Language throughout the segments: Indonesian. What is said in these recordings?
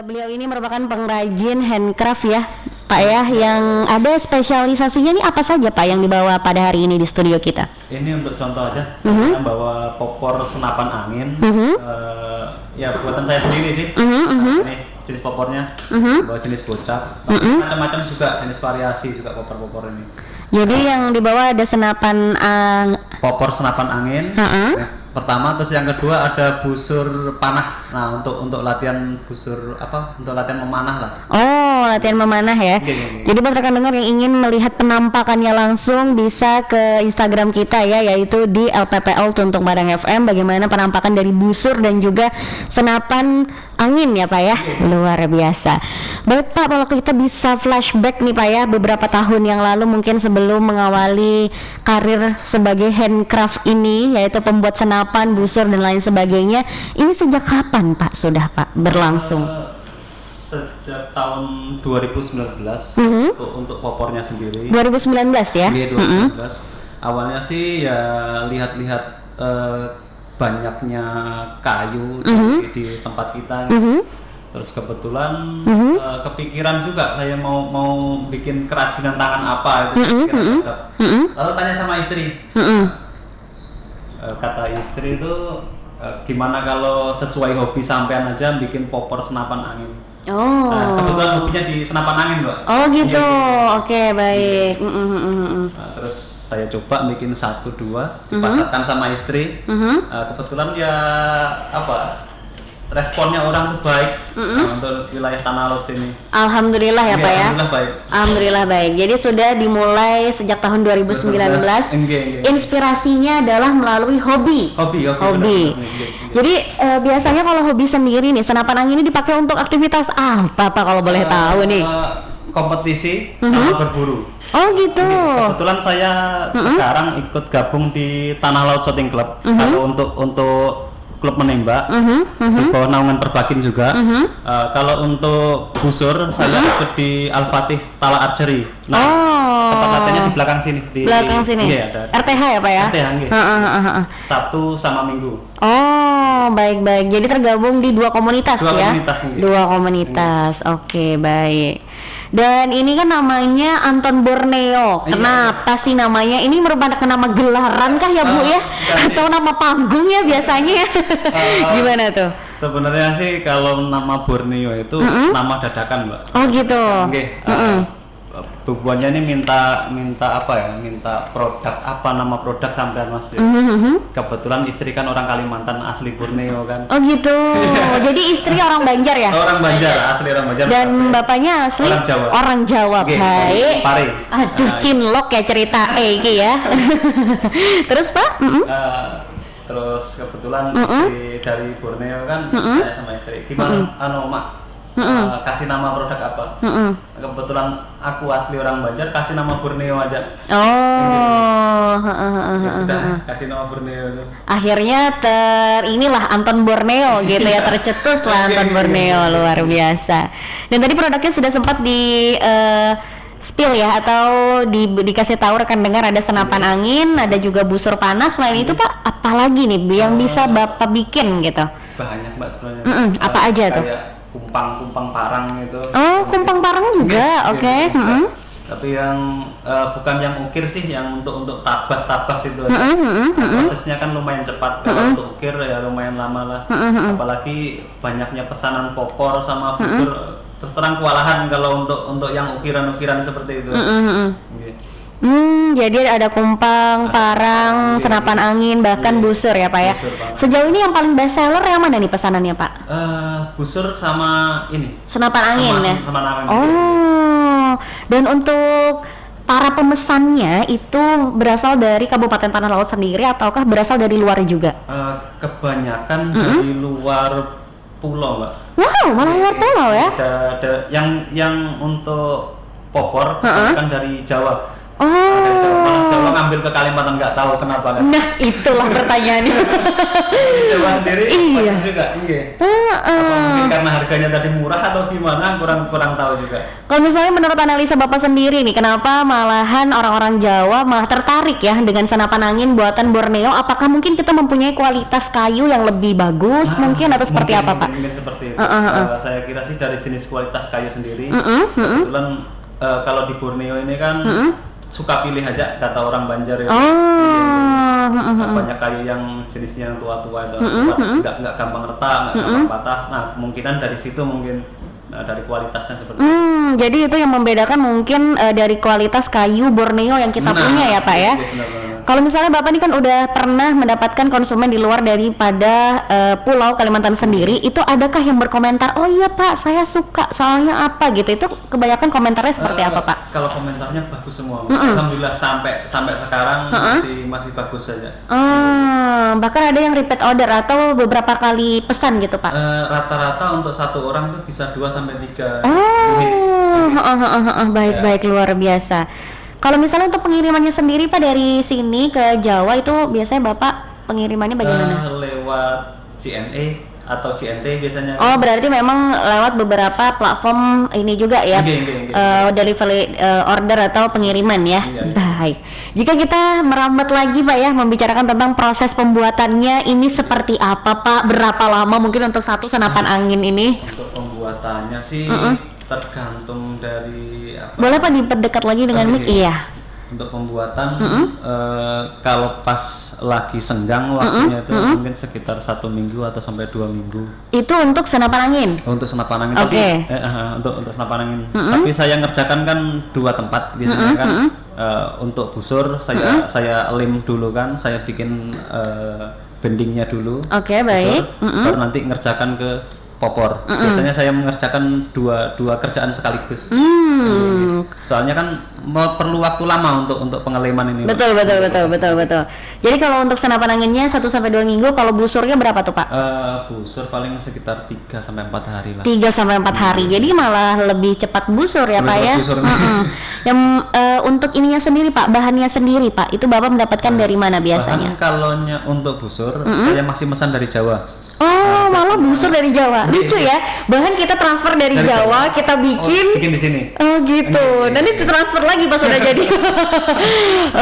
Beliau ini merupakan pengrajin handcraft ya Pak ya, yang ada spesialisasinya nih apa saja Pak yang dibawa pada hari ini di studio kita? Ini untuk contoh aja, saya bawa popor senapan angin, ya buatan saya sendiri sih. Ini jenis popornya, bawa jenis bocap, macam-macam juga jenis variasi juga popor-popor ini. Jadi yang dibawa ada senapan popor senapan angin. Pertama, terus yang kedua ada busur panah. Nah, untuk latihan busur untuk latihan memanah lah. Oh, latihan memanah ya. Jadi buat rekan dengar yang ingin melihat penampakannya langsung bisa ke Instagram kita ya, yaitu di LPPL Tuntung Padang FM, bagaimana penampakan dari busur dan juga senapan angin ya Pak ya. Luar biasa. Baik Pak, kalau kita bisa flashback nih Pak ya, beberapa tahun yang lalu mungkin sebelum mengawali karir sebagai handcraft ini, yaitu pembuat senapan, busur dan lain sebagainya, ini sejak kapan Pak sudah Pak berlangsung? Sejak tahun 2019 untuk popornya sendiri. 2019 ya? Iya, 2019. Awalnya sih ya lihat-lihat banyaknya kayu di tempat kita. Terus kebetulan kepikiran juga saya mau bikin kerajinan tangan apa itu. Lalu tanya sama istri. Kata istri itu gimana kalau sesuai hobi sampean aja bikin popor senapan angin. Oh. Nah, kebetulan hobinya di senapan angin, Mbak. Oh gitu. Ya, Oke, baik. Nah, terus saya coba bikin 1-2 dipasarkan sama istri. Kebetulan ya responnya orang tuh baik untuk wilayah Tanah Lot sini. Alhamdulillah ya Pak ya. Alhamdulillah baik. Alhamdulillah baik. Jadi sudah dimulai sejak tahun 2019. Inspirasinya adalah melalui hobi. Hobi. Jadi biasanya kalau hobi sendiri nih, senapan angin ini dipakai untuk aktivitas apa Pak kalau boleh tahu nih? Kompetisi sama berburu. Oh gitu. Kebetulan saya sekarang ikut gabung di Tanah Laut Shooting Club. Kalau untuk klub menembak di bawah naungan Perbakin juga. Kalau untuk busur saya ikut di Al-Fatih Tala Archery. Nah, tempat latihannya di belakang sini. Belakang sini. Iya, ada. RTH ya Pak ya? RTH nggih. Sabtu sama Minggu. Oh, baik-baik. Jadi tergabung di dua komunitas ya? Dua komunitas. Oke, baik. Dan ini kan namanya Anton Borneo. Kenapa sih namanya? Ini merupakan nama gelaran kah ya Bu ya? Atau nama panggung ya biasanya? Gimana tuh? Sebenarnya sih kalau nama Borneo itu nama dadakan, Mbak. Oh gitu. Bubuannya ini minta produk apa, nama produk sampean Mas ya. Kebetulan istri kan orang Kalimantan asli Borneo kan. Oh gitu. Jadi istri orang Banjar ya? Orang Banjar, asli orang Banjar. Dan bapaknya asli orang Jawa. Baik. Pare. Aduh, cinlok ya cerita iki ya. Terus Pak? Terus kebetulan istri dari Borneo kan, saya sama istri gimana Mak kasih nama produk apa? Kebetulan aku asli orang Banjar, kasih nama Borneo aja. Ya sudah, kasih nama Borneo itu. Akhirnya inilah Anton Borneo gitu ya, tercetus lah Anton Borneo, luar biasa. Dan tadi produknya sudah sempat di spill ya, atau dikasih tahu rekan dengar, ada senapan angin, ada juga busur panas. Selain itu Pak, apa lagi nih yang bisa Bapak bikin gitu? Banyak Mbak sebenarnya. Apa aja tuh? Kumpang parang itu. Oh, kumpang parang juga. Oke. Tapi yang bukan yang ukir sih, yang untuk tabas itu aja. Prosesnya kan lumayan cepat. Kalau untuk ukir ya lumayan lama lah. Apalagi banyaknya pesanan popor sama busur. Terus terang kewalahan kalau untuk yang ukiran-ukiran seperti itu. Jadi ada kumpang, parang, senapan angin, bahkan busur ya Pak ya. Sejauh ini yang paling best seller yang mana nih pesanannya Pak? Busur sama ini. Senapan angin ya. Senapan angin. Oh, dan untuk para pemesannya itu berasal dari Kabupaten Tanah Laut sendiri ataukah berasal dari luar juga? Kebanyakan dari luar pulau, Mbak. Wow, malah luar pulau ya? Ada yang untuk popor kan dari Jawa. Dari Jawa, Oh. malah Jawa ngambil ke Kalimantan nggak tahu kenapa kan. Nah, itulah pertanyaannya. Jawa sendiri Iya. bagus juga, iya. Heeh. Apa mungkin karena harganya tadi murah atau gimana? Kurang tahu juga. Kalau misalnya menurut analisa Bapak sendiri nih, kenapa malahan orang-orang Jawa malah tertarik ya dengan senapan angin buatan Borneo? Apakah mungkin kita mempunyai kualitas kayu yang lebih bagus mungkin atau seperti apa, Pak? Mungkin seperti itu. Saya kira sih dari jenis kualitas kayu sendiri. Kebetulan kalau di Borneo ini kan suka pilih aja kata orang Banjar ya. Banyak kayu yang jenisnya yang tua-tua itu nggak gampang retak, nggak gampang patah. Nah, kemungkinan dari situ mungkin dari kualitasnya seperti itu. Jadi itu yang membedakan mungkin dari kualitas kayu Borneo yang kita punya ya, Pak ya. Benar-benar. Kalau misalnya Bapak ini kan udah pernah mendapatkan konsumen di luar daripada Pulau Kalimantan sendiri, itu adakah yang berkomentar, oh iya Pak, saya suka soalnya apa gitu? Itu kebanyakan komentarnya seperti apa, Pak? Kalau komentarnya bagus semua. Alhamdulillah sampai sekarang masih bagus saja. Bahkan ada yang repeat order atau beberapa kali pesan gitu, Pak? Rata-rata untuk satu orang tuh bisa 2 sampai 3 unit. Baik-baik, luar biasa. Kalau misalnya untuk pengirimannya sendiri Pak dari sini ke Jawa itu biasanya Bapak pengirimannya bagaimana? Lewat CNE atau CNT biasanya. Oh, berarti memang lewat beberapa platform ini juga ya, delivery order atau pengiriman ya. Iya. Baik. Jika kita merambat lagi Pak ya, membicarakan tentang proses pembuatannya ini seperti apa Pak? Berapa lama mungkin untuk satu senapan angin ini? Untuk pembuatannya sih tergantung dari apa? Boleh Pak diperdekat lagi dengan mic? Iya. Untuk pembuatan kalau pas lagi senggang waktunya itu mungkin sekitar 1 minggu atau sampai 2 minggu. Itu untuk senapan angin? Untuk senapan angin. Oke. Untuk senapan angin. Tapi saya ngerjakan kan 2 tempat biasanya kan. Untuk busur saya lem dulu kan, saya bikin bendingnya dulu. Oke, baik. Busur, baru nanti ngerjakan ke popor. Biasanya saya mengerjakan dua kerjaan sekaligus. Soalnya kan perlu waktu lama untuk pengeleman ini. Betul. Jadi kalau untuk senapan anginnya 1 sampai 2 minggu, kalau busurnya berapa tuh, Pak? Busur paling sekitar 3 sampai 4 hari lah. 3 sampai 4 hari. Jadi malah lebih cepat busur ya, Pak ya. Yang untuk ininya sendiri, Pak, bahannya sendiri, Pak. Itu Bapak mendapatkan dari mana biasanya? Bahan kalaunya untuk busur, saya masih pesan dari Jawa. Oh, malah busur dari Jawa. Lucu ya. Bahan kita transfer dari Jawa, kita bikin di sini. Oh, gitu. Dan itu transfer lagi pas sudah jadi.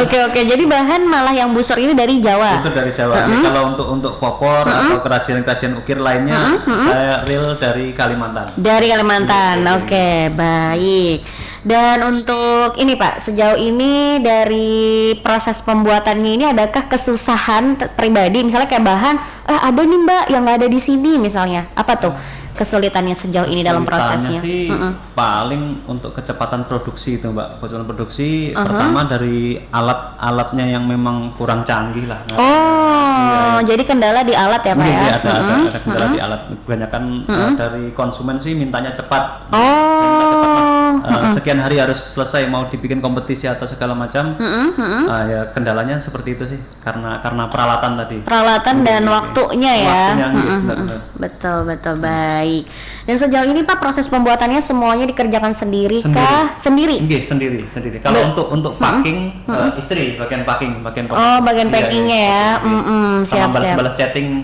Oke. Jadi bahan malah yang busur ini dari Jawa. Busur dari Jawa. Ya, kalau untuk popor atau kerajinan ukir lainnya, saya real dari Kalimantan. Dari Kalimantan. Oke, baik. Dan untuk ini Pak, sejauh ini dari proses pembuatannya ini adakah kesusahan pribadi, misalnya kayak bahan, ada nih Mbak yang nggak ada di sini misalnya, apa tuh kesulitannya sejauh ini dalam prosesnya? Sih paling untuk kecepatan produksi itu Mbak, kecepatan produksi pertama dari alat-alatnya yang memang kurang canggih lah. Jadi kendala di alat ya Pak ya? Ada kendala di alat, kebanyakan dari konsumen sih mintanya cepat. Sekian hari harus selesai, mau dibikin kompetisi atau segala macam. Ya kendalanya seperti itu sih, karena peralatan tadi. Peralatan dan waktunya ya. Benar. Betul, baik. Dan sejauh ini Pak proses pembuatannya semuanya dikerjakan sendiri kah? Sendiri. Sendiri. Kalau untuk packing, istri bagian packing. Oh, bagian packingnya ya. Siap. Balas chatting.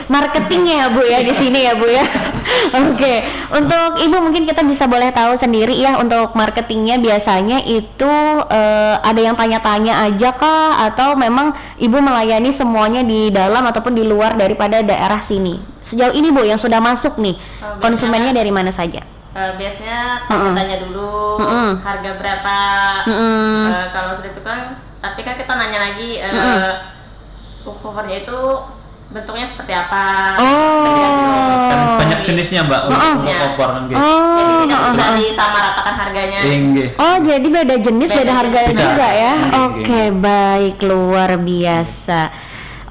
Marketingnya ya Bu ya di sini ya Bu ya. Oke. Untuk Ibu mungkin kita bisa boleh tahu sendiri ya, untuk marketingnya biasanya itu ada yang tanya-tanya aja kah, atau memang Ibu melayani semuanya di dalam ataupun di luar daripada daerah sini? Sejauh ini Bu yang sudah masuk nih, konsumennya dari mana saja? Biasanya tanya dulu harga berapa, kalau sudah itu kan, tapi kan kita nanya lagi covernya itu bentuknya seperti apa. Kan banyak jenisnya Mbak untuk kompor kan gitu. Jadi tidak bisa disamaratakan harganya. Jadi beda jenis, beda harganya juga ya. Oke, baik, luar biasa.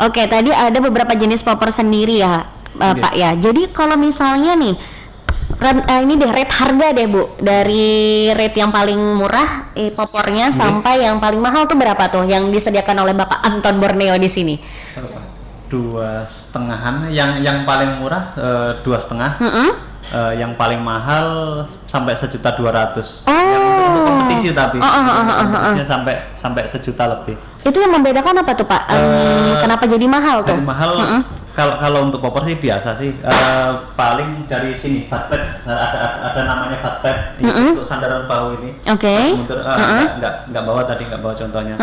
Oke, tadi ada beberapa jenis popor sendiri ya Pak ya. Jadi kalau misalnya nih ini deh rate harga deh Bu, dari rate yang paling murah popornya sampai yang paling mahal tuh berapa tuh yang disediakan oleh Bapak Anton Borneo di sini? 2,5-an, yang paling murah 2,5. Yang paling mahal sampai 1.200.000. untuk kompetisi tapi kompetisinya sampai 1 juta lebih. Itu yang membedakan apa tuh Pak? Kenapa jadi mahal tuh? Dari mahal kalau untuk popor sih biasa sih, paling dari sini buttplate, ada namanya buttplate untuk sandaran bahu ini. Oke. Nggak bawa contohnya.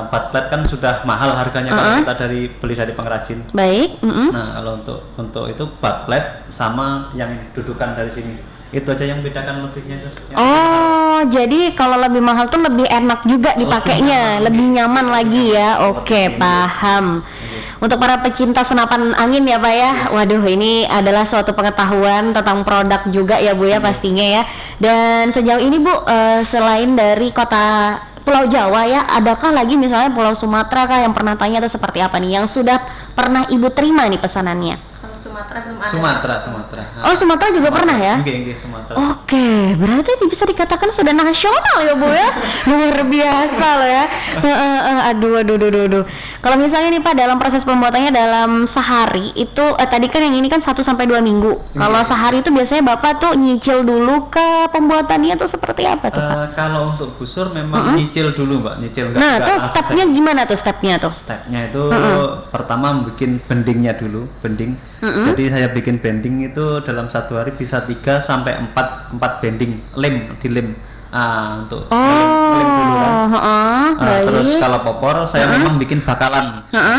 Buttplate kan sudah mahal harganya kalau kita beli dari pengrajin. Baik. Nah kalau untuk itu buttplate sama yang dudukan dari sini, itu aja yang bedakan lebihnya itu. Oh, jadi kalau lebih mahal tuh lebih enak juga dipakainya, lebih nyaman lagi ya. Oke, paham. Untuk para pecinta senapan angin ya Pak ya, waduh ini adalah suatu pengetahuan tentang produk juga ya Bu ya pastinya ya. Dan sejauh ini Bu, selain dari kota Pulau Jawa ya, adakah lagi misalnya Pulau Sumatera kah yang pernah tanya atau seperti apa nih yang sudah pernah Ibu terima nih pesanannya? Kalau Sumatera belum ada. Sumatera. Oh, Sumatera juga pernah ya? Enggak, Sumatera. Oke, berarti bisa dikatakan sudah nasional ya Bu ya? Luar biasa loh ya. Aduh. Kalau misalnya nih Pak, dalam proses pembuatannya dalam sehari itu, tadi kan yang ini kan 1-2 minggu. Kalau sehari itu biasanya Bapak tuh nyicil dulu ke pembuatannya atau seperti apa tuh Pak? Kalau untuk busur memang nyicil dulu Mbak, nyicil enggak. Nah, terus stepnya gimana tuh stepnya tuh? Stepnya itu pertama bikin bendingnya dulu, bending. Jadi saya bikin bending itu dalam 1 hari bisa 3 sampai 4 bending, dilem. Untuk lem dulu kan. Terus kalau popor saya memang bikin bakalan.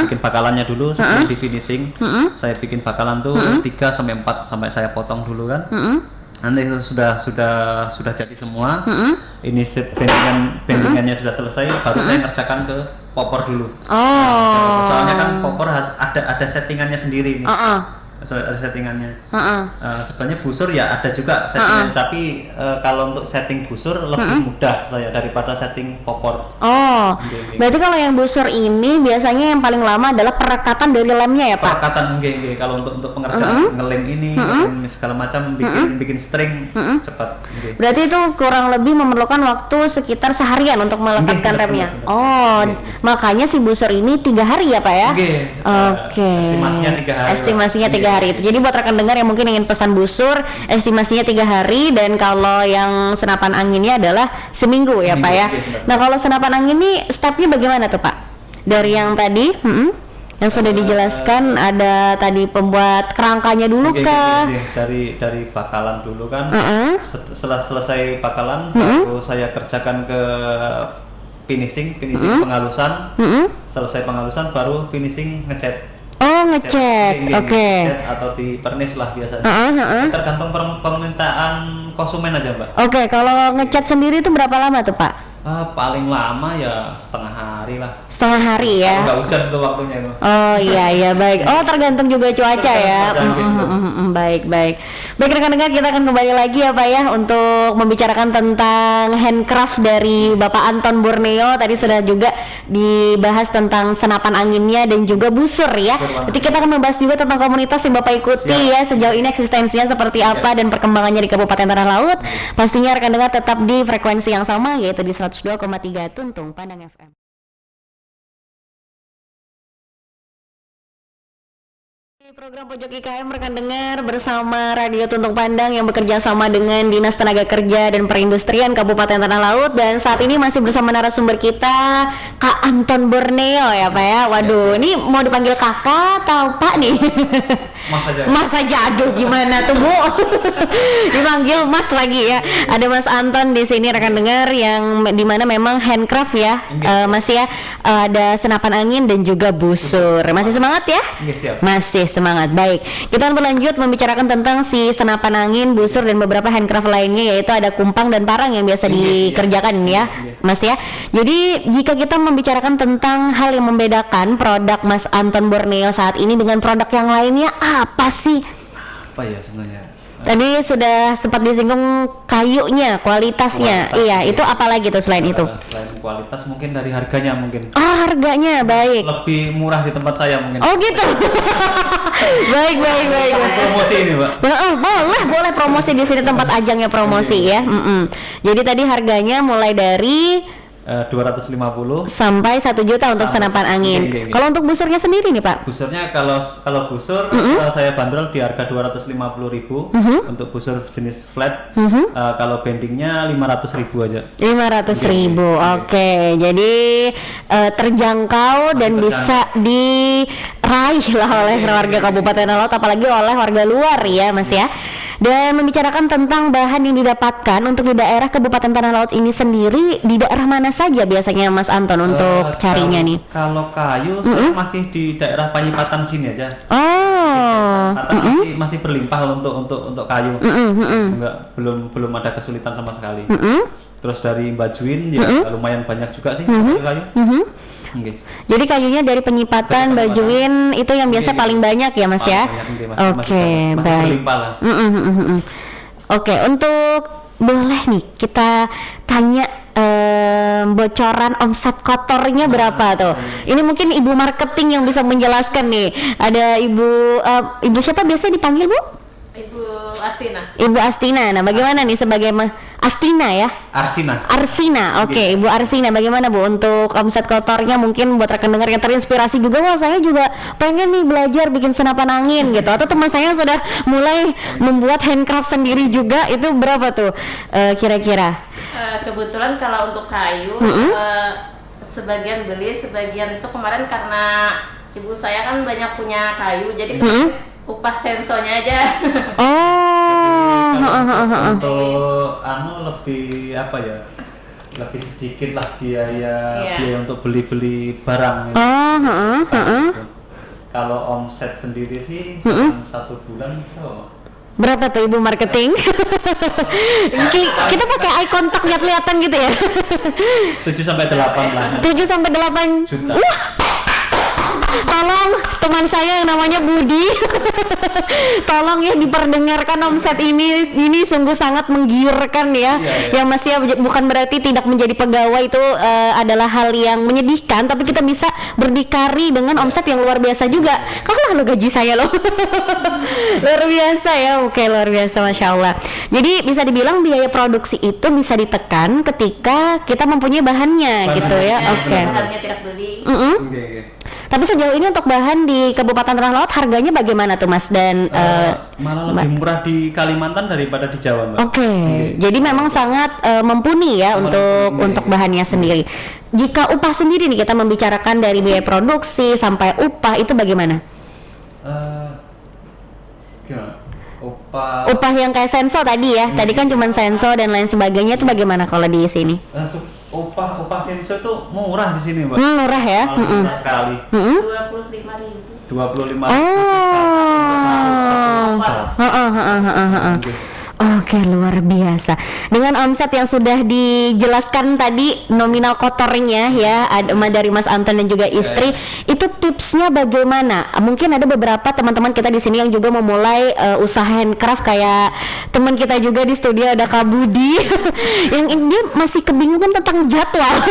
Bikin bakalannya dulu sebelum di finishing. Saya bikin bakalan tuh 3 sampai 4 sampai saya potong dulu kan. Nanti itu sudah jadi semua. Ini bendingannya sudah selesai, baru saya ngerjakan ke popor dulu. Soalnya kan popor ada settingannya sendiri nih. Ada settingannya. Sebenarnya busur ya ada juga settingannya, tapi kalau untuk setting busur lebih mudah saya daripada setting popor. Berarti kalau yang busur ini biasanya yang paling lama adalah perekatan dari lemnya ya Pak? Perekatan enggak. Kalau untuk pengerjaan ngelem ini, ngelem segala macam, bikin string cepat. Berarti itu kurang lebih memerlukan waktu sekitar seharian untuk melekatkan remnya. Makanya si busur ini 3 hari ya Pak ya? Oke. Estimasinya 3 hari. Estimasinya 3 hari itu. Jadi buat rekan dengar yang mungkin ingin pesan busur, estimasinya 3 hari, dan kalau yang senapan anginnya adalah seminggu ya Pak ya. Nah kalau senapan angin ini stepnya bagaimana tuh Pak? Dari yang tadi yang sudah dijelaskan, ada tadi pembuat kerangkanya dulu kah? Dari bakalan dulu kan. Setelah selesai bakalan, baru saya kerjakan ke finishing penghalusan. Selesai penghalusan baru finishing ngecat. Ngecat, oke. Atau di pernis lah biasanya. Tergantung permintaan konsumen aja Mbak. Oke, kalau ngecat sendiri itu berapa lama tuh Pak? Paling lama ya setengah hari lah. Setengah hari ya? Nggak hujan tuh waktunya itu. Iya baik. Tergantung juga cuaca ya. Baik. Baik rekan-rekan, kita akan kembali lagi ya Pak ya untuk membicarakan tentang handcraft dari Bapak Anton Borneo. Tadi sudah juga dibahas tentang senapan anginnya dan juga busur ya. Nanti kita akan membahas juga tentang komunitas yang Bapak ikuti ya, sejauh ini eksistensinya seperti apa dan perkembangannya di Kabupaten Tanah Laut. Pastinya rekan-rekan tetap di frekuensi yang sama, yaitu di 102,3 Tuntung Pandang FM. Program Pojok IKM rekan dengar bersama Radio Tuntung Pandang yang bekerja sama dengan Dinas Tenaga Kerja dan Perindustrian Kabupaten Tanah Laut, dan saat ini masih bersama narasumber kita Kak Anton Borneo ya Pak ya. Waduh, ini mau dipanggil kakak atau Pak nih? Mas aja. Aduh gimana tuh Bu? Dipanggil Mas lagi ya. Ada Mas Anton di sini rekan dengar, yang dimana memang handcraft ya, Mas ya. Ada senapan angin dan juga busur. Masih semangat ya? Masih semangat. Baik, kita akan berlanjut membicarakan tentang si senapan angin, busur, dan beberapa handcraft lainnya, yaitu ada kumpang dan parang yang biasa dikerjakan ya Mas ya. Jadi jika kita membicarakan tentang hal yang membedakan produk Mas Anton Borneo saat ini dengan produk yang lainnya, apa sih? Apa ya sebenarnya? Tadi sudah sempat disinggung kayunya, kualitasnya. Iya, itu apalagi tuh selain itu? Selain kualitas mungkin dari harganya mungkin. Harganya baik. Lebih murah di tempat saya mungkin. Oh gitu. Baik. Promosi ini Mbak. Boleh promosi di sini, tempat ajangnya promosi ya. Jadi tadi harganya mulai dari 250 sampai 1 juta untuk Sampai senapan angin. iya. Kalau untuk busurnya sendiri nih Pak? busurnya kalau busur saya bandrol di harga 250.000 untuk busur jenis flat. Kalau bendingnya 500.000 aja. 500.000. Oke, jadi terjangkau dan terjangkau. bisa diraih lah oleh warga Kabupaten Talaut, apalagi oleh warga luar ya Mas ya. Dan membicarakan tentang bahan yang didapatkan untuk di daerah Kabupaten Tanah Laut ini sendiri, di daerah mana saja biasanya Mas Anton untuk carinya nih? Kalau kayu saya masih di daerah Panyipatan sini aja. Oh, Masih berlimpah untuk kayu. Enggak, belum ada kesulitan sama sekali. Terus dari Bajuin ya lumayan banyak juga sih kayu. Oke. jadi kayunya dari Penyipatan, Bajuin itu yang biasa paling banyak ya Mas ya? Oke, masih baik. berlimpah lah. Oke, untuk boleh nih kita tanya bocoran omset kotornya berapa tuh? Ini mungkin ibu marketing yang bisa menjelaskan nih. Ada ibu siapa biasa dipanggil Bu? Ibu Astina. Ibu Astina. Nah, bagaimana nih sebagai Astina ya? Arsina. Oke, Ibu Arsina, bagaimana Bu untuk omset kotornya? Mungkin buat rekan dengar yang terinspirasi juga, wah saya juga pengen nih belajar bikin senapan angin gitu. Atau teman saya sudah mulai membuat handcraft sendiri juga, itu berapa tuh kira-kira? Kebetulan kalau untuk kayu sebagian beli, sebagian itu kemarin karena ibu saya kan banyak punya kayu, jadi upah sensonya aja. Untuk lebih apa ya? Lebih sedikit lah biaya untuk beli barang. Kalau omset sendiri sih dalam 1 bulan berapa tuh Ibu marketing? Kita pakai eye contact lihat-lihatan gitu ya. 7-8 lah. 7-8 juta. Tolong teman saya yang namanya Budi, tolong ya diperdengarkan omset ini sungguh sangat menggiurkan ya. Yang masih bukan berarti tidak menjadi pegawai itu adalah hal yang menyedihkan, tapi kita bisa berdikari dengan omset yang luar biasa juga. Kalah lo gaji saya loh. Luar biasa ya. Oke, luar biasa, Masya Allah. Jadi bisa dibilang biaya produksi itu bisa ditekan ketika kita mempunyai bahannya gitu ya. Oke. Bahannya tidak beli. Tapi sejauh ini untuk bahan di Kabupaten Tanah Laut harganya bagaimana tuh Mas? Dan malah lebih murah di Kalimantan daripada di Jawa, Mbak. Oke. Jadi memang sangat mumpuni ya untuk bahannya sendiri. Jika upah sendiri nih, kita membicarakan dari biaya produksi sampai upah, itu bagaimana? Gimana? Upah yang kayak senso tadi ya. Tadi kan cuma senso dan lain sebagainya, itu bagaimana kalau di sini? Upah senso itu murah di sini, Mbak. Murah ya? Murah sekali. 25.000. 25.000 Oke, luar biasa. Dengan omset yang sudah dijelaskan tadi nominal kotornya ya, dari Mas Anton dan juga istri, itu tipsnya bagaimana? Mungkin ada beberapa teman-teman kita di sini yang juga memulai usaha handcraft, kayak teman kita juga di studio ada Kak Budi yang dia masih kebingungan tentang jadwal.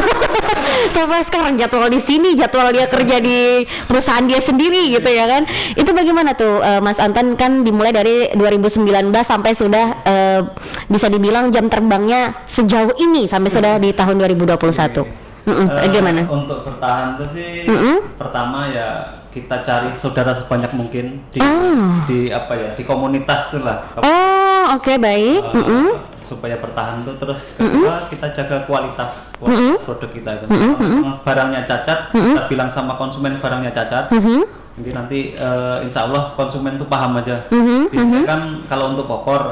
Sampai sekarang jadwal di sini, jadwal dia kerja di perusahaan dia sendiri gitu ya kan. Itu bagaimana tuh Mas Anton, kan dimulai dari 2019 sampai sudah bisa dibilang jam terbangnya sejauh ini sampai sudah di tahun 2021. Gimana? Untuk bertahan tuh sih pertama ya kita cari saudara sebanyak mungkin di apa ya, di komunitas tuh lah. Oke, baik. Supaya bertahan tuh. Terus kedua kita jaga kualitas produk kita itu. Kalau barangnya cacat, kita bilang sama konsumen barangnya cacat. Jadi nanti insya Allah konsumen tuh paham aja. Biasanya kan kalau untuk kokor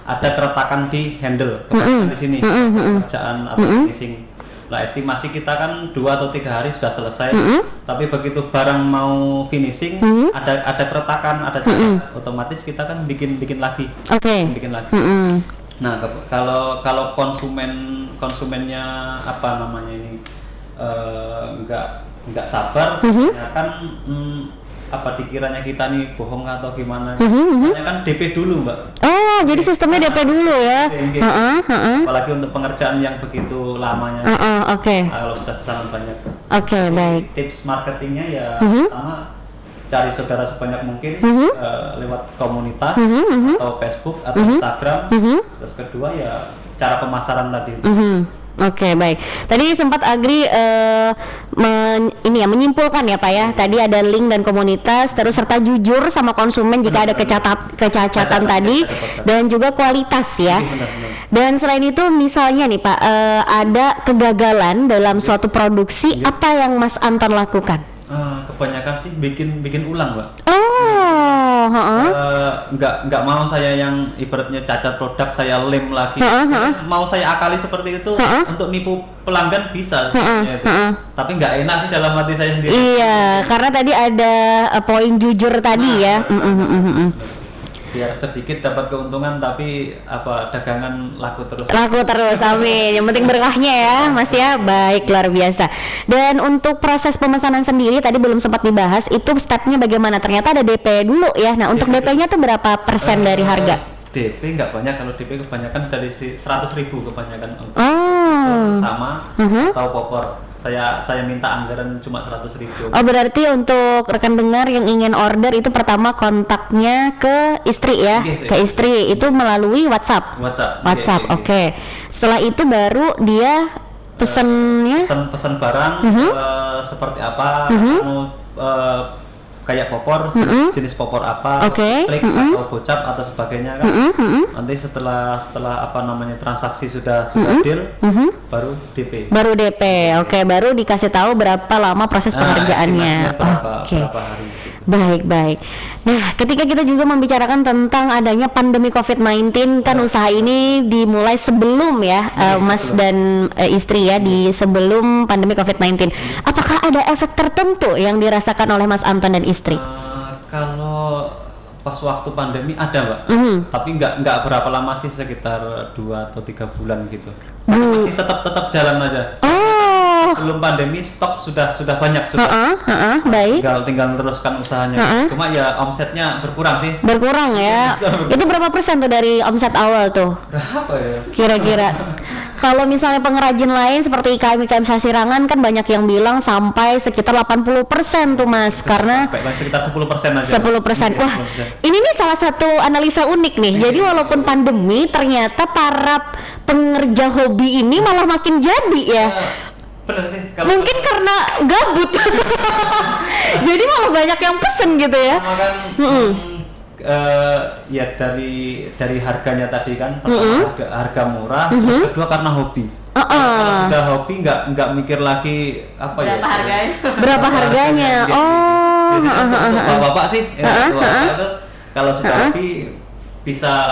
ada keretakan di handle, keretakan di sini, pekerjaan atau finishing. Lah estimasi kita kan 2 atau 3 hari sudah selesai. Tapi begitu barang mau finishing, ada keretakan, ada cacat, otomatis kita kan bikin lagi. Bikin lagi. Nah kalau konsumennya apa namanya ini nggak sabar, ya kan apa dikiranya kita nih bohong atau gimana? Hanya kan DP dulu, Mbak. Jadi sistemnya DP dulu ya. Apalagi untuk pengerjaan yang begitu lamanya. Kalau sudah pesanan banyak. Baik. Tips marketingnya ya pertama cari saudara sebanyak mungkin lewat komunitas atau Facebook atau Instagram. Terus kedua ya cara pemasaran tadi. Oke, baik. Tadi sempat Agri menyimpulkan ya Pak ya. Tadi ada link dan komunitas, terus serta jujur sama konsumen jika ada kecacatan tadi, dan juga kualitas ya. Dan selain itu misalnya nih Pak, ada kegagalan dalam suatu produksi, apa yang Mas Anton lakukan? Kebanyakan sih bikin ulang, Mbak. Oh, Nggak mau saya yang ibaratnya cacat produk saya lem lagi. Mau saya akali seperti itu untuk nipu pelanggan bisa. Tapi nggak enak sih dalam hati saya sendiri. Iya, karena tadi ada poin jujur tadi ya. Biar sedikit dapat keuntungan tapi dagangan laku terus. Amin. Yang penting berkahnya ya Mas ya. Baik, luar biasa. Dan untuk proses pemesanan sendiri tadi belum sempat dibahas, itu stepnya bagaimana? Ternyata ada DP dulu ya. Nah, untuk DP-nya tuh berapa persen dari harga? DP nggak banyak, kalau DP kebanyakan dari 100.000 kebanyakan. Sama atau popor. Saya minta anggaran cuma 100.000. Oh, berarti untuk rekan dengar yang ingin order itu pertama kontaknya ke istri ya, ke istri itu melalui WhatsApp. Oke. Setelah itu baru dia pesennya. Pesan barang seperti apa, kayak popor, jenis popor apa, klik atau bocap atau sebagainya kan. Nanti setelah transaksi sudah deal, baru DP. Oke, baru dikasih tahu berapa lama proses pengerjaannya. Berapa hari. Baik. Nah, ketika kita juga membicarakan tentang adanya pandemi COVID-19, kan usaha ini dimulai sebelum ya, Mas dan istri ya, di sebelum pandemi COVID-19. Apakah ada efek tertentu yang dirasakan oleh Mas Anton dan istri? Kalau pas waktu pandemi ada, Mbak. Tapi nggak berapa lama sih, sekitar 2 atau 3 bulan gitu. Masih tetap jalan aja. Sebelum pandemi stok sudah banyak sudah. Baik. Tinggal teruskan usahanya. Cuma ya omsetnya berkurang sih. Berkurang ya. Itu berapa persen tuh dari omset awal tuh? Berapa ya? Kira-kira. Kalau misalnya pengrajin lain seperti IKM Sasirangan kan banyak yang bilang sampai sekitar 80% tuh Mas, karena sekitar 10% aja. 10%. Wah, ini nih salah satu analisa unik nih. Jadi walaupun pandemi ternyata para pengerja hobi ini malah makin jadi ya. Bener sih. Mungkin karena gabut. Jadi malah banyak yang pesen gitu ya. Ya dari harganya tadi kan, pertama harga murah, terus kedua karena hobi. Kalau sudah hobi nggak mikir lagi berapa harganya. Untuk bapak sih, bapak itu kalau sudah hobi bisa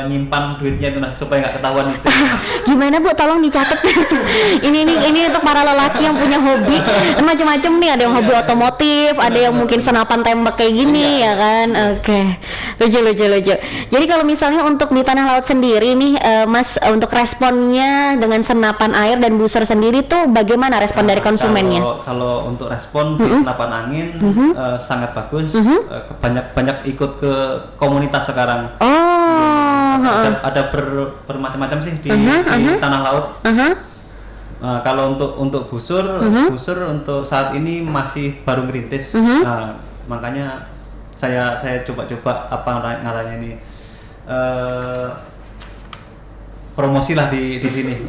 nyimpan duitnya itu supaya nggak ketahuan istri. Gimana Bu, tolong dicatat. ini untuk para lelaki yang punya hobi macam-macam nih, ada yang hobi otomotif, ada yang mungkin senapan tembak kayak gini ya kan. Oke. Lucu. Jadi kalau misalnya untuk di Tanah Laut sendiri nih Mas, untuk responnya dengan senapan air dan busur sendiri tuh bagaimana respon dari konsumennya? Kalau untuk respon di senapan angin sangat bagus. Banyak ikut ke komunitas sekarang. Ada bermacam-macam sih di Tanah Laut. Kalau untuk busur untuk saat ini masih baru ngerintis. Makanya saya coba-coba ngaranya ini promosi lah di sini.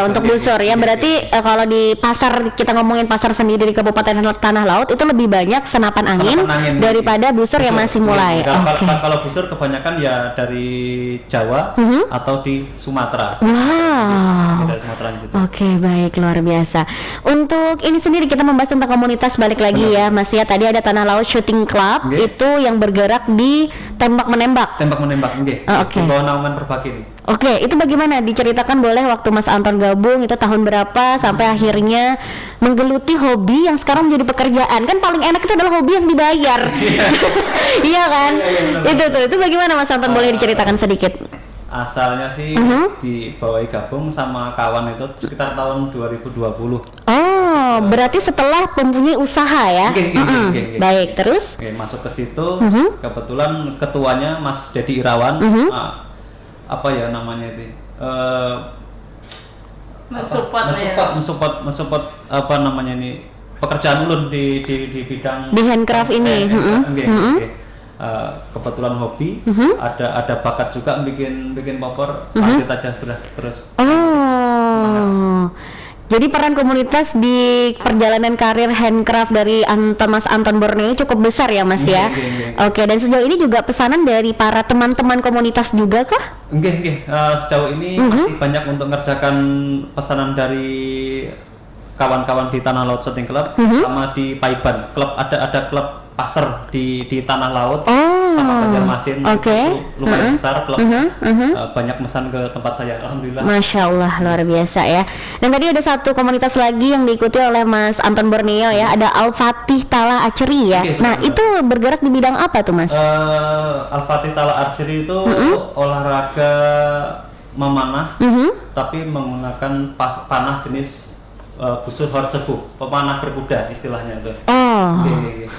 Untuk busur ya. Berarti kalau di pasar, kita ngomongin pasar sendiri di Kabupaten Tanah Laut, itu lebih banyak senapan angin daripada busur yang masih mulai. Kalau busur kebanyakan ya dari Jawa atau di Sumatera. Wow. Dari Sumatera gitu. Oke, baik, luar biasa. Untuk ini sendiri kita membahas tentang komunitas, balik lagi ya Mas ya. Tadi ada Tanah Laut Shooting Club, itu yang bergerak di tembak menembak. Di bawah naungan Perbakin. Oke, itu bagaimana? Diceritakan boleh waktu Mas Anton gabung itu tahun berapa sampai akhirnya menggeluti hobi yang sekarang menjadi pekerjaan. Kan paling enak itu adalah hobi yang dibayar. Iya kan? Itu bagaimana Mas Anton, boleh diceritakan sedikit? Asalnya sih dibawahi gabung sama kawan itu sekitar tahun 2020. Oh, berarti setelah mempunyai usaha ya? Baik, terus? Masuk ke situ, kebetulan ketuanya Mas Dedi Irawan. Apa ya namanya itu? mensupport apa namanya ini, pekerjaan ulun di bidang di handcraft ini. Kebetulan hobi, ada bakat juga bikin popor, lanjut aja terus. Oh. Jadi peran komunitas di perjalanan karir handcraft dari Mas Anton Borneo cukup besar ya Mas ya. Oke, dan sejauh ini juga pesanan dari para teman-teman komunitas juga kah? Nggih. Sejauh ini masih banyak untuk ngerjakan pesanan dari kawan-kawan di Tanah Laut Shooting Club sama di Paiban. Klub ada klub pasar di Tanah Laut sama Banjarmasin. Itu lumayan besar klub. Banyak mesan ke tempat saya, alhamdulillah. Masya Allah, luar biasa ya. Dan tadi ada satu komunitas lagi yang diikuti oleh Mas Anton Borneo ya, ada Al-Fatih Tala Archery ya. Nah, itu bergerak di bidang apa tuh Mas? Al-Fatih Tala Archery itu olahraga memanah, tapi menggunakan panah jenis busur horsebu, pemanah berkuda istilahnya itu.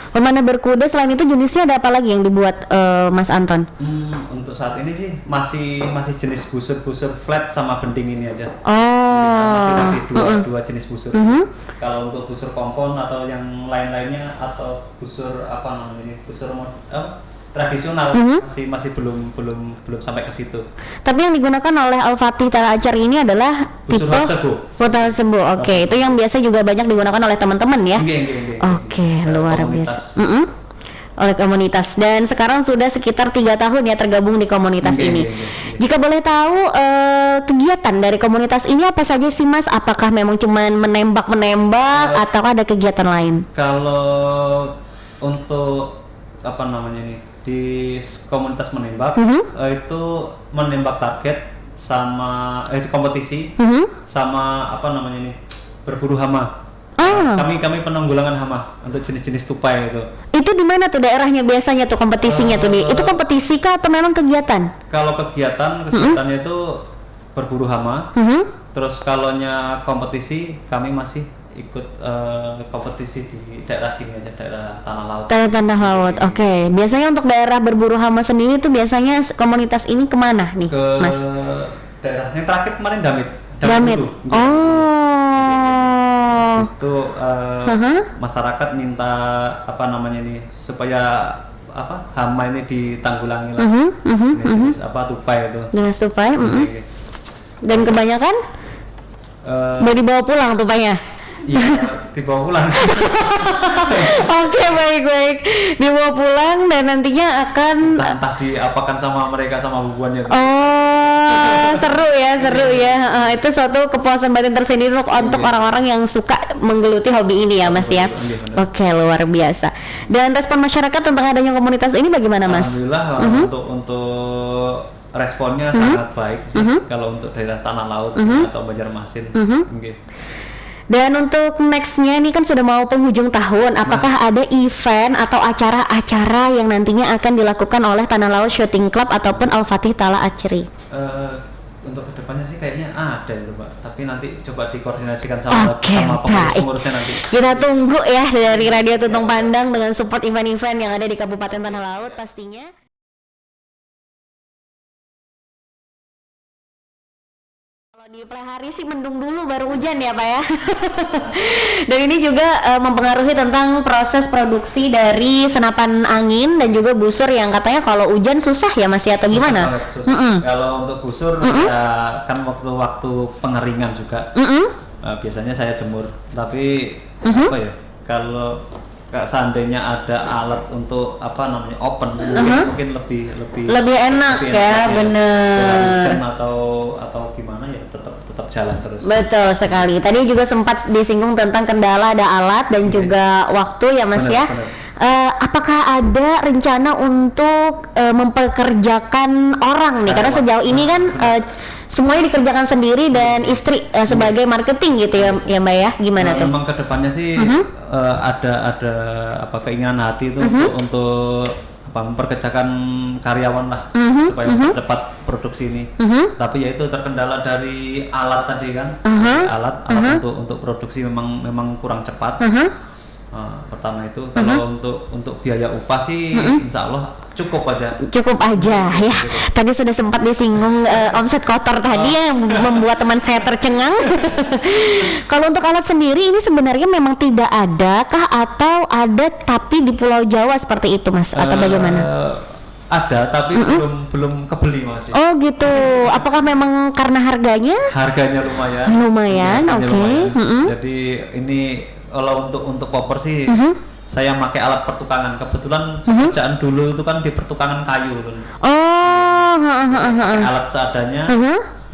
Pemanah berkuda. Selain itu jenisnya ada apa lagi yang dibuat Mas Anton? Untuk saat ini sih masih jenis busur flat sama bending ini aja. Masih dua jenis busur. Kalau untuk busur kompon atau yang lain-lainnya atau busur busur tradisional masih belum sampai ke situ. Tapi yang digunakan oleh Al-Fatih Tala Archery ini adalah busur horsebu. Oke, itu yang biasa juga banyak digunakan oleh teman-teman ya. Oke, luar biasa. Oleh komunitas, dan sekarang sudah sekitar 3 tahun ya tergabung di komunitas ini. Jika boleh tahu kegiatan dari komunitas ini apa saja sih Mas? Apakah memang cuman menembak atau ada kegiatan lain? Kalau untuk di komunitas menembak itu menembak target sama di kompetisi sama berburu hama. Kami penanggulangan hama untuk jenis-jenis tupai itu. Itu di mana tuh daerahnya biasanya tuh kompetisinya tuh itu kompetisi kah atau memang kegiatan? Kalau kegiatannya itu berburu hama. Terus kalaunya kompetisi kami masih ikut kompetisi di daerah sini aja, daerah Tanah Laut. Tanah Laut. Oke. Biasanya untuk daerah berburu hama sendiri tuh biasanya komunitas ini kemana nih, Mas? Daerah yang terakhir kemarin Damit. Itu masyarakat minta supaya hama ini ditanggulangi lah. Jenis tupai itu. Jenis tupai. Dan kebanyakan mau dibawa pulang tupainya. Iya, dibawa pulang. Oke, baik. Dibawa pulang dan nantinya akan entah diapakan sama mereka sama bubuannya. Seru ya. Itu suatu kepuasan batin tersendiri untuk orang-orang yang suka menggeluti hobi ini ya Mas ya. Oke, luar biasa. Dan respon masyarakat tentang adanya komunitas ini bagaimana Mas? Alhamdulillah untuk responnya sangat baik sih. Kalau untuk daerah Tanah Laut atau Banjarmasin. Dan untuk nextnya ini kan sudah mau penghujung tahun, apakah ada event atau acara-acara yang nantinya akan dilakukan oleh Tanah Laut Shooting Club ataupun Al-Fatih Tala Archery? Untuk kedepannya sih kayaknya ada itu Pak, tapi nanti coba dikoordinasikan sama pengurus-pengurusnya nanti. Kita tunggu ya dari Radio Tutung Pandang dengan support event-event yang ada di Kabupaten Tanah Laut pastinya. Kalau di Plehari sih mendung dulu baru hujan ya Pak ya. Dan ini juga mempengaruhi tentang proses produksi dari senapan angin dan juga busur yang katanya kalau hujan susah ya Mas ya atau gimana? Kalau untuk busur ya kan waktu pengeringan juga. Biasanya saya jemur, tapi kalau seandainya ada alat untuk open mungkin lebih enak ya, bener. Hujan atau gimana ya tetap jalan terus. Betul sekali. Tadi juga sempat disinggung tentang kendala ada alat dan juga waktu ya Mas ya. Apakah ada rencana untuk mempekerjakan orang nih? Karena sejauh ini kan semuanya dikerjakan sendiri dan istri sebagai marketing gitu ya Mbak ya. Gimana tuh? Memang kedepannya sih ada keinginan hati itu untuk memperkerjakan karyawan lah supaya mempercepat produksi ini. Tapi ya itu terkendala dari alat tadi kan. Alat untuk produksi memang kurang cepat. Pertama itu kalau untuk biaya upah sih insya Allah cukup aja ya. Tadi sudah sempat disinggung omset kotor tadi yang membuat teman saya tercengang. Kalau untuk alat sendiri ini sebenarnya memang tidak ada kah atau ada tapi di Pulau Jawa seperti itu Mas atau bagaimana? ada tapi belum kebeli masih. Oh gitu. Apakah memang karena harganya? Harganya lumayan. Lumayan, Harganya oke. lumayan. Jadi ini kalau untuk popor sih saya pakai alat pertukangan. Kebetulan kerjaan dulu itu kan di pertukangan kayu kan. Oh, Pakai alat seadanya.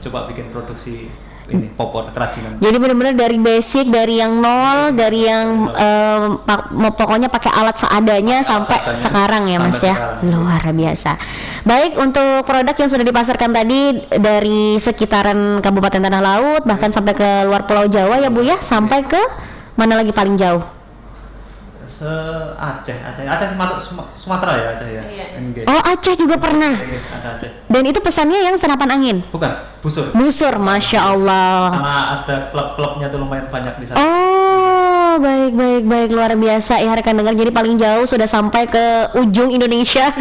Coba bikin produksi ini popor kerajinan. Jadi benar-benar dari basic, dari yang nol, dari yang pokoknya pakai alat seadanya sampai seadanya, sekarang ya Mas sampai ya. sekarang. Luar biasa. Baik, untuk produk yang sudah dipasarkan tadi dari sekitaran Kabupaten Tanah Laut bahkan sampai ke luar Pulau Jawa ya Bu ya, sampai ke mana lagi paling jauh? Aceh Sumatera ya Aceh ya. Iya. Oke. Oh, Aceh juga pernah. Iya, ada Aceh. Dan itu pesannya yang senapan angin. Bukan, busur. Busur, Masya Allah. Karena ada klub-klubnya tuh lumayan banyak di sana. Oh, baik, luar biasa ya rekan dengar. Jadi paling jauh sudah sampai ke ujung Indonesia,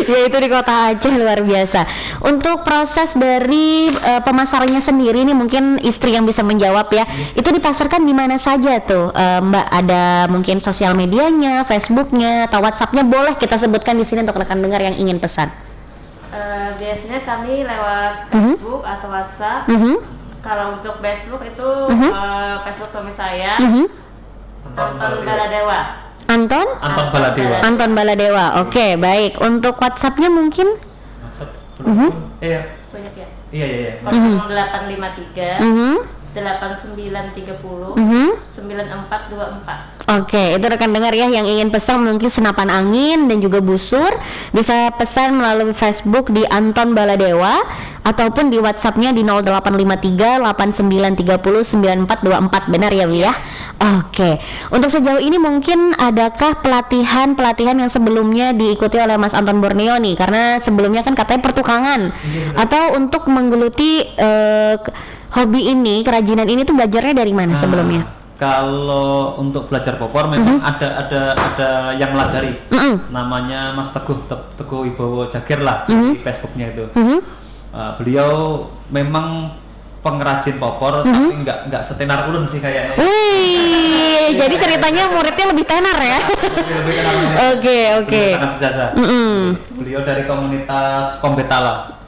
yaitu di kota Aceh, luar biasa. Untuk proses dari pemasarannya sendiri nih mungkin istri yang bisa menjawab ya. Itu dipasarkan di mana saja tuh, Mbak? Ada mungkin sosial medianya, Facebooknya, atau WhatsAppnya, boleh kita sebutkan di sini untuk rekan dengar yang ingin pesan. Biasanya kami lewat Facebook atau WhatsApp. Kalau untuk Facebook itu Facebook suami saya, Anton Baladewa. Anton Baladewa. Anton Baladewa. Oke, baik. Untuk WhatsAppnya mungkin Iya. Banyak ya. Iya. 0853 8930 9424. Oke, itu rekan dengar ya yang ingin pesan mungkin senapan angin dan juga busur, bisa pesan melalui Facebook di Anton Baladewa ataupun di WhatsAppnya di 0853 8930 9424. Benar ya Bu ya? Oke. Untuk sejauh ini mungkin adakah pelatihan yang sebelumnya diikuti oleh Mas Anton Borneo nih? Karena sebelumnya kan katanya pertukangan atau untuk menggeluti hobi ini, kerajinan ini tuh belajarnya dari mana sebelumnya? Kalau untuk belajar popor memang ada yang melajari. Namanya Mas Teguh Wibowo Jagir lah di Facebooknya itu. Beliau memang pengrajin popor tapi nggak setenar ulun sih kayaknya. Wih, jadi ceritanya muridnya lebih tenar ya? Lebih tenar. Oke. Sangat berjasa. Beliau dari komunitas Kombetala.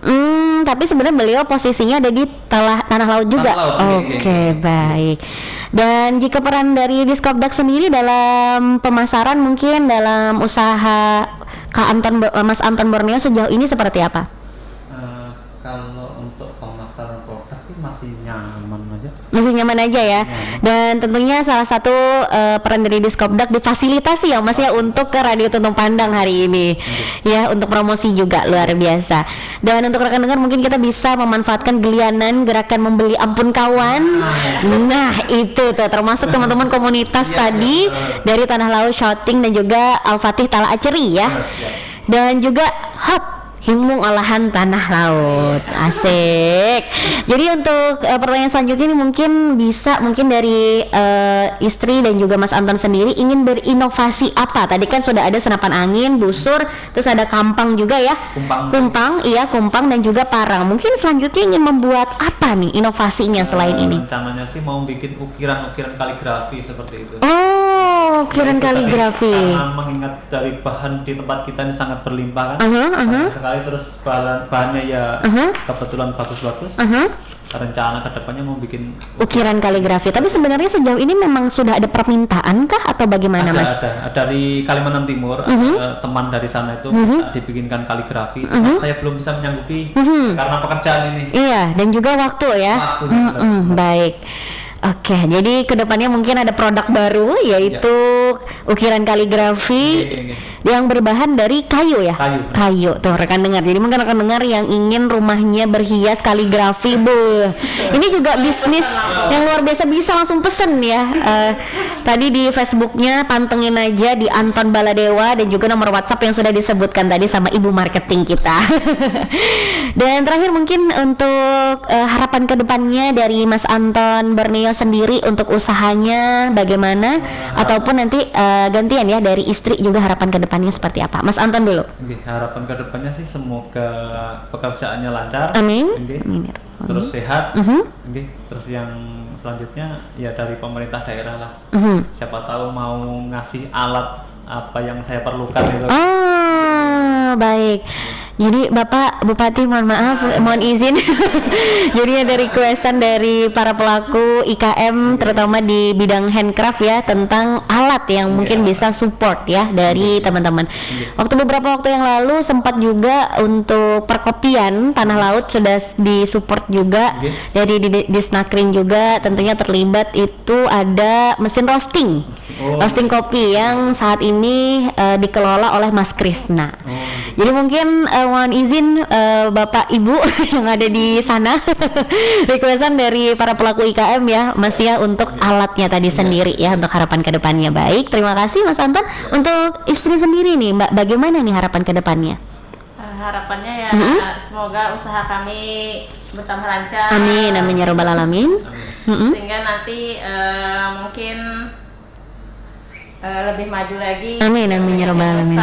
Tapi sebenarnya beliau posisinya ada di Tanah Laut juga. Oke, baik. Dan jika peran dari Diskopdak sendiri dalam pemasaran mungkin dalam usaha Mas Anton Borneo sejauh ini seperti apa? Kalau untuk pemasaran produk sih masih nyaman aja. Masih nyaman aja ya. Dan tentunya salah satu peran dari Diskopdak difasilitasi ya Mas ya untuk ke Radio Tuntung Pandang hari ini. Ya, untuk promosi juga luar biasa. Dan untuk rekan dengar mungkin kita bisa memanfaatkan gelianan gerakan membeli ampun kawan. Nah, itu tuh termasuk teman-teman komunitas tadi dari Tanah Laut Shouting dan juga Al-Fatih Tala Aceri ya. Dan juga hot Himung Olahan Tanah Laut. Asik. Jadi untuk pertanyaan selanjutnya ini mungkin dari istri dan juga Mas Anton sendiri ingin berinovasi apa? Tadi kan sudah ada senapan angin, busur, terus ada kampang juga ya. Kumpang dan juga parang. Mungkin selanjutnya ingin membuat apa nih inovasinya selain ini? Rencananya sih mau bikin ukiran-ukiran kaligrafi seperti itu. Oh, ukiran kaligrafi. Karena mengingat dari bahan di tempat kita ini sangat berlimpah kan. Banyak sekali, terus bahannya ya kebetulan bagus-bagus. Rencana kedepannya mau bikin ukiran kaligrafi. Tapi sebenarnya sejauh ini memang sudah ada permintaan kah atau bagaimana Mas? Ada dari Kalimantan Timur. Teman dari sana itu dibikinkan kaligrafi. Saya belum bisa menyanggupi karena pekerjaan ini. Iya, dan juga waktu ya. Baik. Oke, jadi kedepannya mungkin ada produk baru yaitu ukiran kaligrafi yang berbahan dari kayu ya. Kayu tuh rekan dengar. Jadi mungkin rekan dengar yang ingin rumahnya berhias kaligrafi, ini juga bisnis yang luar biasa, bisa langsung pesen ya. Tadi di Facebooknya pantengin aja di Anton Baladewa dan juga nomor WhatsApp yang sudah disebutkan tadi sama ibu marketing kita. Dan terakhir mungkin untuk harapan kedepannya dari Mas Anton Borneo sendiri untuk usahanya bagaimana, ataupun nanti gantian ya dari istri juga harapan kedepannya seperti apa? Mas Anton dulu. Harapan kedepannya sih semoga pekerjaannya lancar. Amin. Terus sehat. Terus yang selanjutnya ya dari pemerintah daerah lah. Siapa tahu mau ngasih alat apa yang saya perlukan itu. Oh baik. Jadi Bapak Bupati mohon maaf, mohon izin. Jadi ada requestan dari para pelaku IKM terutama di bidang handcraft ya tentang alat yang mungkin bisa support ya dari teman-teman. Beberapa waktu yang lalu sempat juga untuk perkopian tanah laut sudah disupport juga dari Disnakrin juga tentunya terlibat itu ada mesin roasting. Roasting kopi yang saat ini dikelola oleh Mas Krisna. Jadi mungkin mohon izin Bapak Ibu yang ada di sana requestan dari para pelaku IKM ya Mas ya untuk alatnya tadi sendiri ya untuk harapan kedepannya. Baik, terima kasih Mas Anton. Untuk istri sendiri nih Mbak, bagaimana nih harapan kedepannya? Harapannya ya semoga usaha kami bertambah lancar. Amin, amin ya robbal alamin. Sehingga nanti mungkin lebih maju lagi. Amin, amin ya robbal alamin.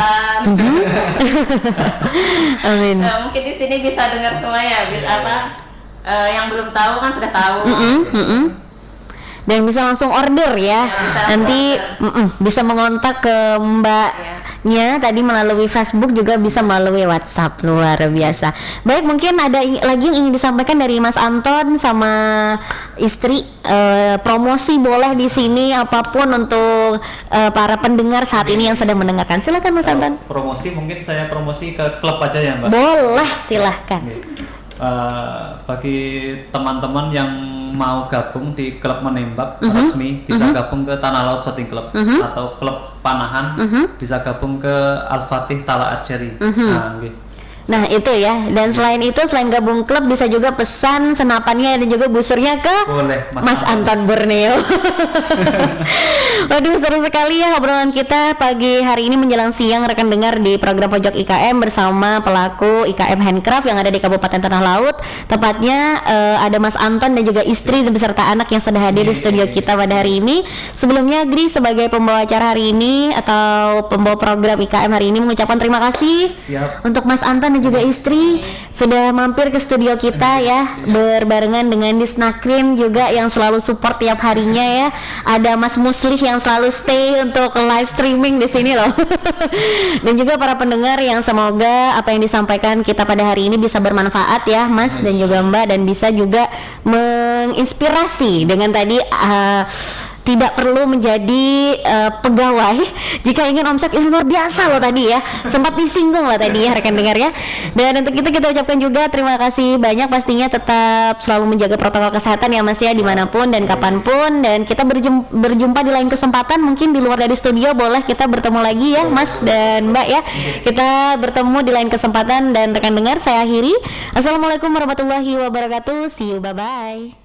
Amin. Mungkin di sini bisa dengar semua ya, yang belum tahu kan sudah tahu. Dan bisa langsung order ya. Nanti bisa mengontak ke Mbaknya tadi melalui Facebook juga bisa melalui WhatsApp. Luar biasa. Baik, mungkin ada lagi yang ingin disampaikan dari Mas Anton sama istri, promosi boleh di sini apapun untuk para pendengar saat ini yang sedang mendengarkan. Silakan Mas Anton. Promosi mungkin saya promosi ke klub aja ya Mbak. Boleh, silahkan. Bagi teman-teman yang mau gabung di klub menembak resmi bisa gabung ke Tanah Laut Shooting Club atau klub panahan bisa gabung ke Al-Fatih Tala Archery. Nah itu ya, dan selain itu selain gabung klub bisa juga pesan senapannya dan juga busurnya ke Mas Anton Borneo. Waduh seru sekali ya obrolan kita pagi hari ini menjelang siang rekan dengar di program Pojok IKM bersama pelaku IKM Handcraft yang ada di Kabupaten Tanah Laut. Tepatnya ada Mas Anton dan juga istri dan beserta anak yang sudah hadir di studio kita pada hari ini. Sebelumnya Gri sebagai pembawa acara hari ini atau pembawa program IKM hari ini mengucapkan terima kasih untuk Mas Anton dan juga istri sudah mampir ke studio kita ya berbarengan dengan Disnakrin juga yang selalu support tiap harinya ya. Ada Mas Muslih yang selalu stay untuk live streaming di sini loh. Dan juga para pendengar yang semoga apa yang disampaikan kita pada hari ini bisa bermanfaat ya Mas dan juga Mbak, dan bisa juga menginspirasi dengan tadi tidak perlu menjadi pegawai jika ingin omset yang luar biasa loh tadi ya, sempat disinggung lah tadi ya rekan dengar ya. Dan untuk itu kita ucapkan juga terima kasih banyak, pastinya tetap selalu menjaga protokol kesehatan ya Mas ya dimanapun dan kapanpun, dan kita berjumpa di lain kesempatan mungkin di luar dari studio, boleh kita bertemu lagi ya Mas dan Mbak ya, kita bertemu di lain kesempatan. Dan rekan dengar saya akhiri, assalamualaikum warahmatullahi wabarakatuh, see you, bye bye.